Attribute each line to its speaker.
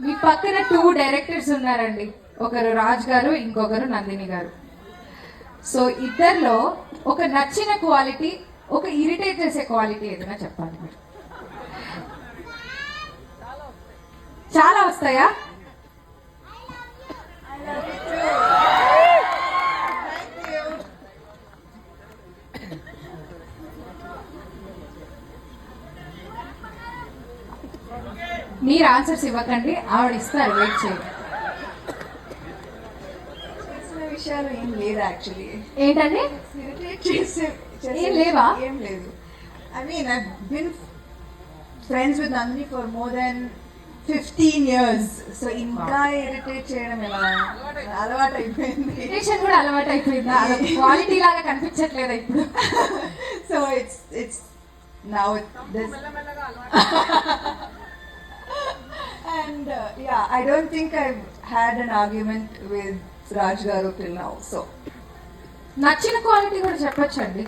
Speaker 1: మీ పక్కన 2 డైరెక్టర్స్ ఉన్నారండి, ఒకరు రాజ్ గారు, ఇంకొకరు నందిని గారు. సో ఇద్దరిలో ఒక నచ్చిన క్వాలిటీ, ఒక ఇరిటేట్ చేసే క్వాలిటీ ఏదైనా చెప్పాలి మీరు. చాలా వస్తాయా? మీరు ఆన్సర్స్ ఇవ్వకండి, ఆవిడ ఇస్తారు, వెయిట్ చేయండి.
Speaker 2: విషయాలు ఏం లేదు యాక్చువల్లీ.
Speaker 1: ఏంటండి? ఏం లేవా?
Speaker 2: ఏం లేదు. I mean I been friends with Nandini for more than 15 years. So ఇంకా ఇరిటేట్ చేయడం ఎలా అలవాటు అయిపోయింది.
Speaker 1: ఇరిటేషన్ కూడా అలవాటు అయిపోయింది, క్వాలిటీ లాగా కనిపించట్లేదు ఇప్పుడు.
Speaker 2: So it's now this and yeah, I don't think I've had an argument with Raj Garu till now. So
Speaker 1: నచ్చిన క్వాలిటీ కూడా చెప్పొచ్చండి.